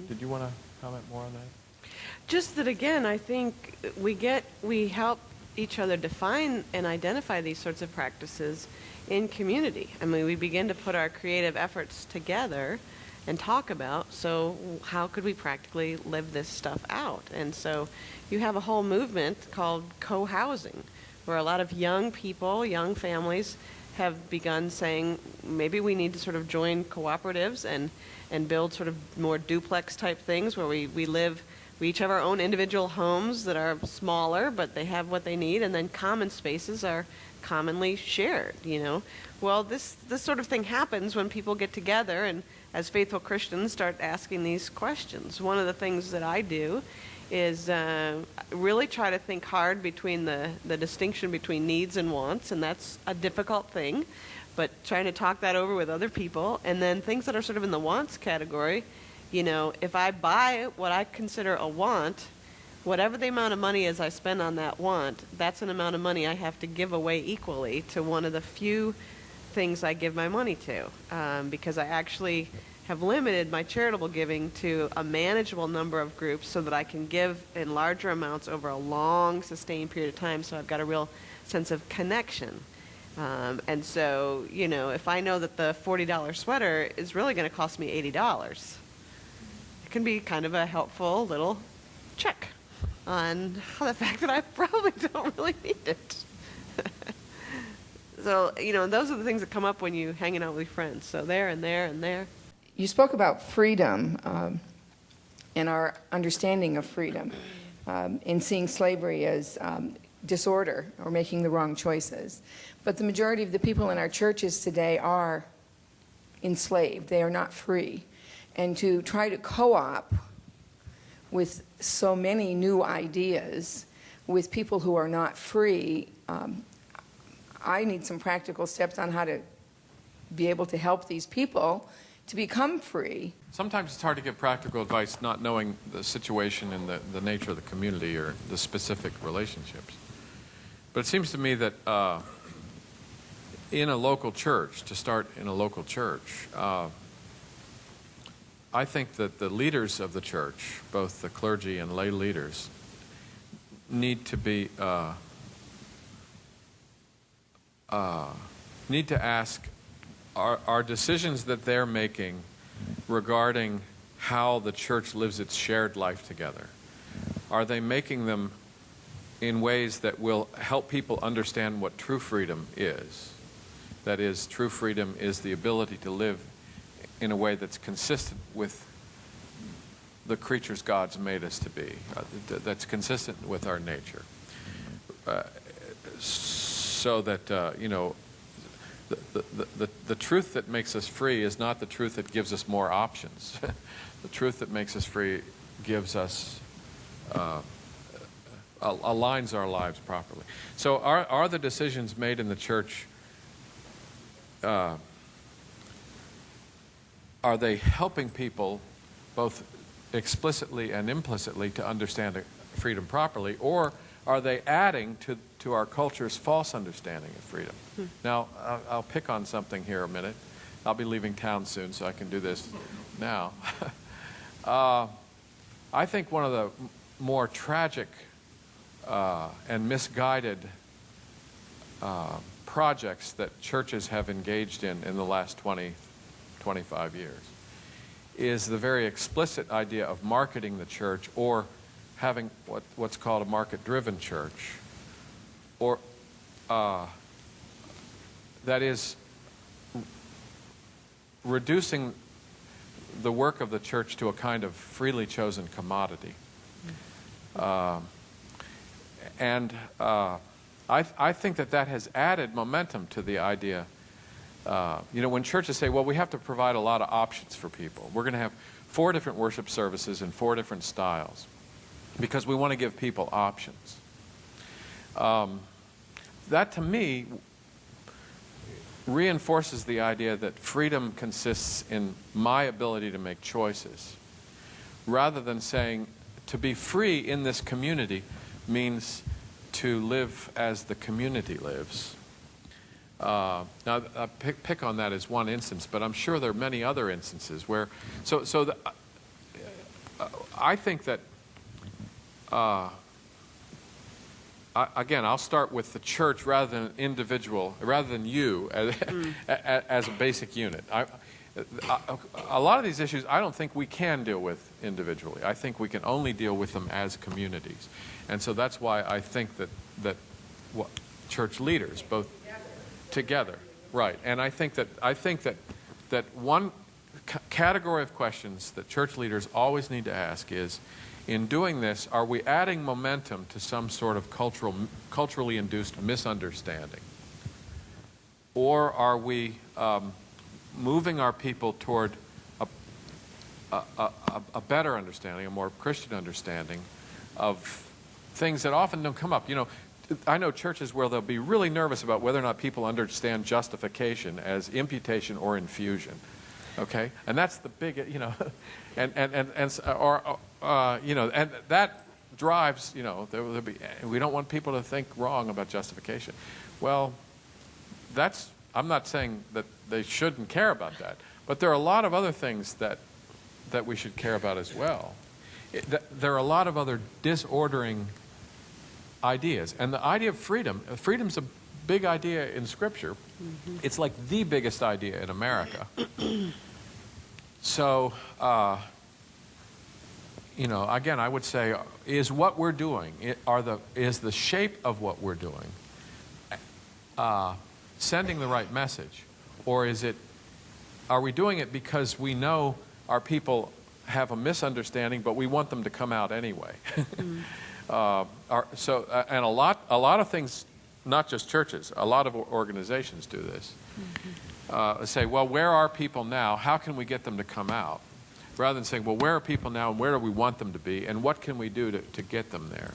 Did you want to comment more on that? Just that again, I think we help each other define and identify these sorts of practices in community. I mean, we begin to put our creative efforts together and talk about, so how could we practically live this stuff out? And so you have a whole movement called co-housing, where a lot of young people, young families have begun saying maybe we need to sort of join cooperatives and build sort of more duplex type things where we each have our own individual homes that are smaller, but they have what they need, and then common spaces are commonly shared, you know. Well, this sort of thing happens when people get together and as faithful Christians start asking these questions. One of the things that I do is really try to think hard between the distinction between needs and wants, and that's a difficult thing, but trying to talk that over with other people. And then things that are sort of in the wants category, you know, if I buy what I consider a want, whatever the amount of money is I spend on that want, that's an amount of money I have to give away equally to one of the few things I give my money to, because I actually have limited my charitable giving to a manageable number of groups so that I can give in larger amounts over a long, sustained period of time, so I've got a real sense of connection. And so, you know, if I know that the $40 sweater is really going to cost me $80, it can be kind of a helpful little check on the fact that I probably don't really need it. So, you know, those are the things that come up when you're hanging out with your friends. So there and there and there. You spoke about freedom and our understanding of freedom in seeing slavery as disorder or making the wrong choices. But the majority of the people in our churches today are enslaved. They are not free. And to try to co-op with so many new ideas with people who are not free, I need some practical steps on how to be able to help these people to become free. Sometimes it's hard to give practical advice not knowing the situation and the nature of the community or the specific relationships. But it seems to me that in a local church, to start in a local church, I think that the leaders of the church, both the clergy and lay leaders, need to be need to ask, are decisions that they're making regarding how the church lives its shared life together, are they making them in ways that will help people understand what true freedom is? That is, true freedom is the ability to live in a way that's consistent with the creatures God's made us to be, that's consistent with our nature. So that, you know, the truth that makes us free is not the truth that gives us more options. The truth that makes us free gives us, aligns our lives properly. So are the decisions made in the church, are they helping people both explicitly and implicitly to understand freedom properly, or are they adding to our culture's false understanding of freedom? Now, I'll pick on something here a minute. I'll be leaving town soon, so I can do this now. I think one of the more tragic and misguided projects that churches have engaged in the last 20, 25 years is the very explicit idea of marketing the church, or having what's called a market-driven church, or that is reducing the work of the church to a kind of freely chosen commodity. And I think that has added momentum to the idea. You know, when churches say, well, we have to provide a lot of options for people. We're going to have 4 different worship services in 4 different styles because we want to give people options. That, to me, reinforces the idea that freedom consists in my ability to make choices, rather than saying to be free in this community means to live as the community lives. Now, I pick on that as one instance, but I'm sure there are many other instances where. I think that, again, I'll start with the church rather than individual, rather than you as a basic unit. A lot of these issues I don't think we can deal with individually. I think we can only deal with them as communities. And so that's why I think that church leaders, both together, right. And I think that one category of questions that church leaders always need to ask is, in doing this, are we adding momentum to some sort of culturally induced misunderstanding? Or are we moving our people toward a better understanding, a more Christian understanding of things that often don't come up? You know, I know churches where they'll be really nervous about whether or not people understand justification as imputation or infusion. Okay, and that's the big, you know, and that drives, you know, we don't want people to think wrong about justification. Well, I'm not saying that they shouldn't care about that, but there are a lot of other things that we should care about as well. There are a lot of other disordering ideas, and the idea of freedom's a big idea in Scripture. Mm-hmm. It's like the biggest idea in America. So, you know, again, I would say, is what we're doing, is the shape of what we're doing sending the right message? Or are we doing it because we know our people have a misunderstanding, but we want them to come out anyway? Mm. And a lot of things, not just churches, a lot of organizations do this. Mm-hmm. Say, well, where are people now? How can we get them to come out? Rather than saying, well, where are people now and where do we want them to be and what can we do to get them there?